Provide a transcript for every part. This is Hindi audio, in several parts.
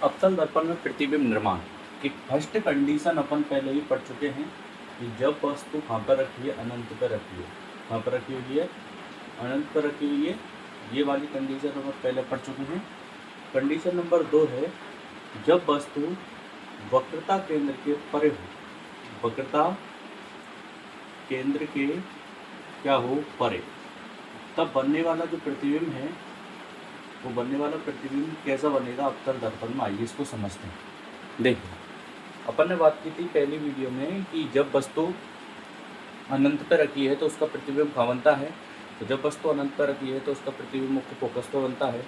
अवतल दर्पण में प्रतिबिंब निर्माण की फर्स्ट कंडीशन अपन पहले ही पढ़ चुके हैं कि जब वस्तु कहाँ पर रखी है, अनंत पर रखी है। कहाँ पर रखी हुई है? अनंत पर रखी हुई है। ये वाली कंडीशन अपन पहले पढ़ चुके हैं। कंडीशन नंबर 2 है जब वस्तु वक्रता केंद्र के परे हो, वक्रता केंद्र के क्या हो, परे, तब बनने वाला जो प्रतिबिंब है वो बनने वाला प्रतिबिंब कैसा बनेगा अवतल दर्पण में। आइए इसको समझते हैं। देखिए, अपन ने बात की थी पहली वीडियो में कि जब वस्तु अनंत पर रखी है तो उसका प्रतिबिंब कहाँ बनता है। तो जब वस्तु अनंत पर रखी है तो उसका प्रतिबिंब मुख्य फोकस पर बनता है।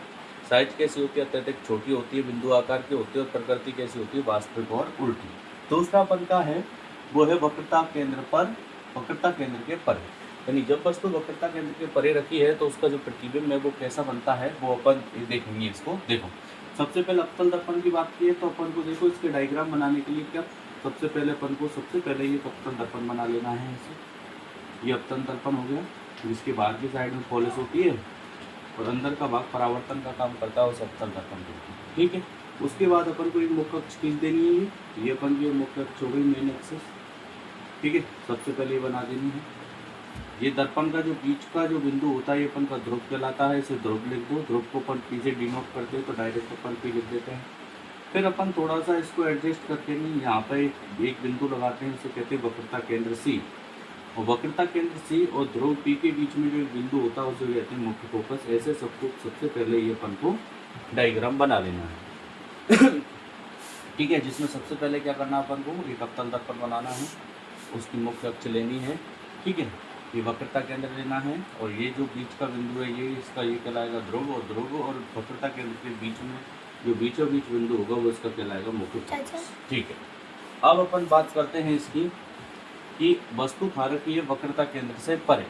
साइज कैसी होती है? अत्यधिक छोटी होती है, बिंदु आकार की होती है, और प्रकृति कैसी होती है? वास्तविक और उल्टी। दूसरा बनता है वो है वक्रता केंद्र पर, वक्रता केंद्र के परे। यानी जब वस्तु वक्रता केंद्र के परे रखी है तो उसका जो प्रतिबिंब है वो कैसा बनता है वो अपन देखेंगे। इसको देखो, सबसे पहले अवतल दर्पण की बात की है तो अपन को देखो इसके डायग्राम बनाने के लिए क्या सबसे पहले अपन को ये अवतल दर्पण बना लेना है। इसे ये अवतल दर्पण हो गया, जिसके बाहर की साइड में पॉलिश होती है और अंदर का भाग परावर्तन का काम करता है, उस अवतल दर्पण को। ठीक है, उसके बाद अपन को एक मुख्य अक्ष खींच देनी है। ये अपन की मुख्य अक्ष हो गई, मेन एक्सिस। ठीक है, सबसे पहले ये बना देनी है। ये दर्पण का जो बीच का जो बिंदु होता है ये अपन का ध्रुव कहलाता है। इसे ध्रुव लिख दो। ध्रुव को अपन पी से डिनोट करते हैं तो डायरेक्ट अपन पी लिख देते हैं। फिर अपन थोड़ा सा इसको एडजस्ट करके नहीं यहाँ पे एक बिंदु लगाते हैं, इसे कहते हैं वक्रता केंद्र सी। और वक्रता केंद्र सी और ध्रुव पी के बीच में जो एक बिंदु होता है उसे कहते हैं मुख्य फोकस। ऐसे सबसे पहले ये अपन को डायग्राम बना लेना है। ठीक है, जिसमें सबसे पहले क्या करना है अपन को, एक अवतल दर्पण बनाना है, उसकी मुख्य अक्ष लेनी है। ठीक है, ये वक्रता केंद्र लेना है और ये जो बीच का बिंदु है ये इसका ये कहलाएगा ध्रुव, और ध्रुव और वक्रता केंद्र के बीच में जो बीचों बीच बिंदु होगा वो इसका कहलाएगा मुख्य फोकस। ठीक है, अब अपन बात करते हैं इसकी कि वस्तु खा रखी है वक्रता केंद्र से परे।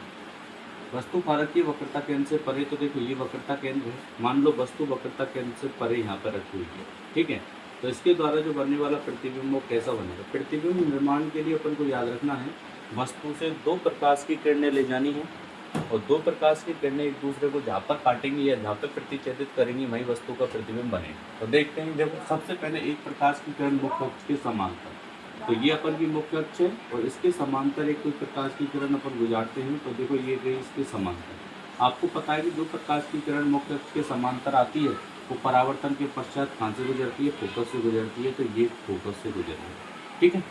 वस्तु खा रखी है वक्रता केंद्र से परे, तो देखो ये वक्रता केंद्र है। मान लो वस्तु वक्रता केंद्र से परे यहाँ पर रखी हुई है। ठीक है, तो इसके द्वारा जो बनने वाला प्रतिबिंब वो कैसा बनेगा। प्रतिबिंब निर्माण के लिए अपन को याद रखना है वस्तु से दो प्रकाश की किरणें ले जानी है और दो प्रकाश की किरणें एक दूसरे को जहाँ पर काटेंगी या जहाँ पर प्रतिच्छेदित करेंगी वहीं वस्तु का प्रतिबिंब बनेगा। तो देखते हैं, देखो सबसे पहले एक प्रकाश की किरण मुख्य अक्ष के समांतर, तो ये अपन की मुख्य अक्ष है और इसके समांतर एक कोई प्रकाश की किरण अपन गुजारते हैं। तो देखो ये गई इसके समांतर। आपको पता है कि जो प्रकाश की किरण मुख्य अक्ष के समांतर आती है वो परावर्तन के पश्चात कहाँ से गुजरती है, फोकस से गुजरती है। तो ये फोकस से गुजर रही है। ठीक है,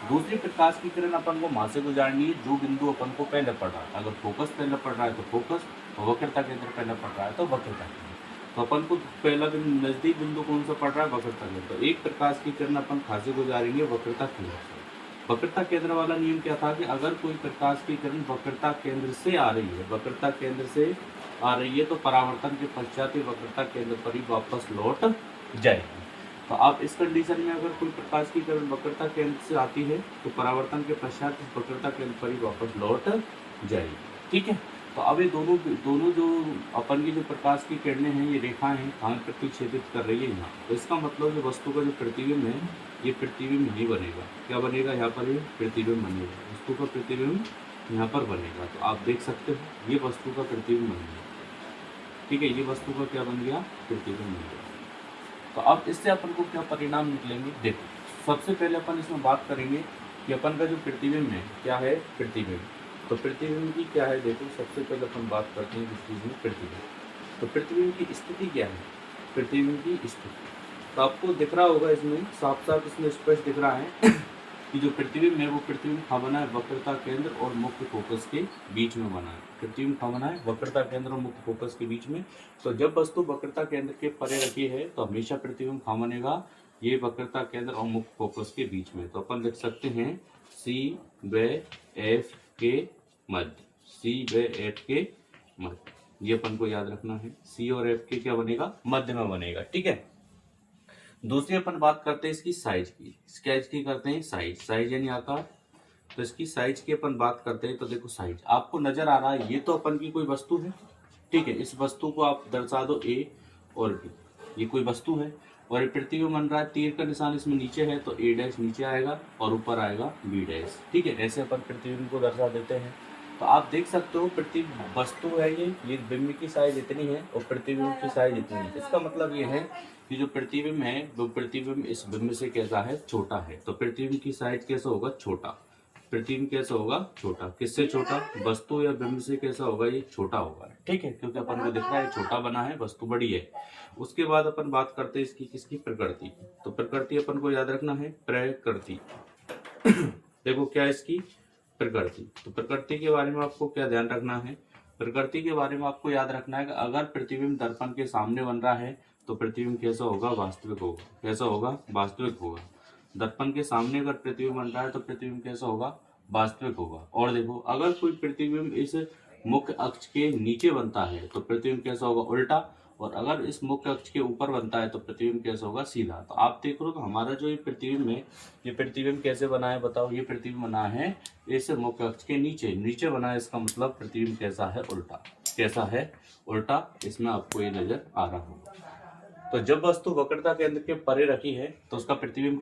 दूसरी प्रकाश की किरण अपन को वहाँ से गुजारनी है जो बिंदु अपन को पहले पड़ रहा है। अगर फोकस पहले पड़ रहा है तो फोकस, और वक्रता केंद्र पहले पड़ रहा है तो वक्रता केंद्र। तो अपन को पहला नजदीक बिंदु कौन सा पड़ रहा है, वक्रता केंद्र। तो एक प्रकाश की किरण अपन कहाँ से गुजारेंगे, वक्रता केंद्र से। वक्रता केंद्र वाला नियम क्या था कि अगर कोई प्रकाश की किरण वक्रता केंद्र से आ रही है, वक्रता केंद्र से आ रही है तो परावर्तन के पश्चात ही वक्रता केंद्र पर ही वापस लौट जाएगी। तो आप इस कंडीशन में अगर कोई प्रकाश की किरण वक्रता केंद्र से आती है तो परावर्तन के पश्चात इस वक्रता केंद्र पर ही वापस लौट जाएगी। ठीक है, तो अब ये दोनों जो अपन की जो प्रकाश की किरणें हैं ये रेखाएं हैं कहाँ प्रतिच्छेदित कर रही है, यहाँ। तो इसका मतलब जो वस्तु का जो प्रतिबिंब है ये प्रतिबिंब नहीं बनेगा। क्या बनेगा यहाँ पर, ये प्रतिबिंब बनेगा। वस्तु का प्रतिबिंब यहाँ पर बनेगा। तो आप देख सकते हो ये वस्तु का प्रतिबिंब बन गया। ठीक है, ये वस्तु का क्या बन गया, प्रतिबिंब बन गया। तो अब इससे अपन को क्या परिणाम निकलेंगे, देखो सबसे पहले अपन इसमें बात करेंगे कि अपन का जो प्रतिबिंब है क्या है, प्रतिबिंब। तो प्रतिबिंब की क्या है, देखो सबसे पहले अपन बात करते हैं किस चीज़ में, प्रतिबिंब। तो प्रतिबिंब की स्थिति क्या है, प्रतिबिंब की स्थिति तो आपको दिख रहा होगा इसमें साफ साफ, इसमें स्पष्ट दिख रहा है कि जो प्रतिबिंब है वो प्रतिबिंब कहाँ बना है, वक्रता केंद्र और मुख्य फोकस के बीच में बना है। प्रतिबिंब कहाँ बना है, वक्रता केंद्र और मुख्य फोकस के बीच में। तो जब वस्तु वक्रता केंद्र के परे रखी है तो हमेशा प्रतिबिंब कहाँ बनेगा, ये वक्रता केंद्र और मुख्य फोकस के बीच में। तो अपन लिख सकते हैं सी व एफ के मध्य, सी व एफ के मध्य। ये अपन को याद रखना है, सी और एफ के क्या बनेगा, मध्य में बनेगा। ठीक है, दूसरी अपन बात करते हैं इसकी साइज की। क्या इसकी करते हैं, साइज यानी आकार। तो इसकी साइज की अपन बात करते हैं तो देखो साइज आपको नजर आ रहा है, ये तो अपन की कोई वस्तु है। ठीक है, इस वस्तु को आप दर्शा दो ए और बी, ये कोई वस्तु है और ये प्रतिबिंब बन रहा है। तीर का निशान इसमें नीचे है तो ए डैश नीचे आएगा और ऊपर आएगा बी डैश। ठीक है, ऐसे अपन प्रतिबिंब को दर्शा देते हैं। तो आप देख सकते हो वस्तु है ये बिंब की साइज इतनी है और प्रतिबिंब की साइज इतनी है। इसका मतलब ये है कि जो प्रतिबिंब है वो प्रतिबिंब इस बिंब से कैसा है, छोटा है। तो प्रतिबिंब की साइज कैसा होगा, छोटा। प्रतिबिंब कैसा होगा, छोटा। किससे छोटा, वस्तु या बिंब से कैसा होगा, ये छोटा होगा, ठीक है, क्योंकि अपन को दिख रहा है छोटा बना है, वस्तु बड़ी है। उसके बाद अपन बात करते हैं इसकी किसकी, प्रकृति की। तो प्रकृति अपन को याद रखना है, प्रकृति देखो क्या है इसकी प्रकृति। तो प्रकृति के बारे में आपको क्या ध्यान रखना है, प्रकृति के बारे में आपको याद रखना है कि अगर प्रतिबिंब दर्पण के सामने बन रहा है तो प्रतिबिंब कैसा होगा, वास्तविक होगा। कैसा होगा, वास्तविक होगा। दर्पण के सामने अगर प्रतिबिंब बन रहा है तो प्रतिबिंब कैसा होगा, वास्तविक होगा। और देखो अगर कोई प्रतिबिंब इस मुख्य अक्ष के नीचे बनता है तो प्रतिबिंब कैसा होगा, उल्टा। और अगर इस मुख्य अक्ष के ऊपर बनता है तो प्रतिबिंब कैसा होगा, सीधा। तो आप देख लो कि हमारा जो ये प्रतिबिंब है, ये प्रतिबिंब कैसे बना है, बताओ। ये प्रतिबिंब बना है इस मुख्य अक्ष के नीचे, नीचे बना है। इसका मतलब प्रतिबिंब कैसा है, उल्टा। कैसा है, उल्टा। इसमें आपको ये नजर आ रहा होगा। तो जब वस्तु वक्रता केंद्र के परे रखी है तो उसका प्रतिबिंब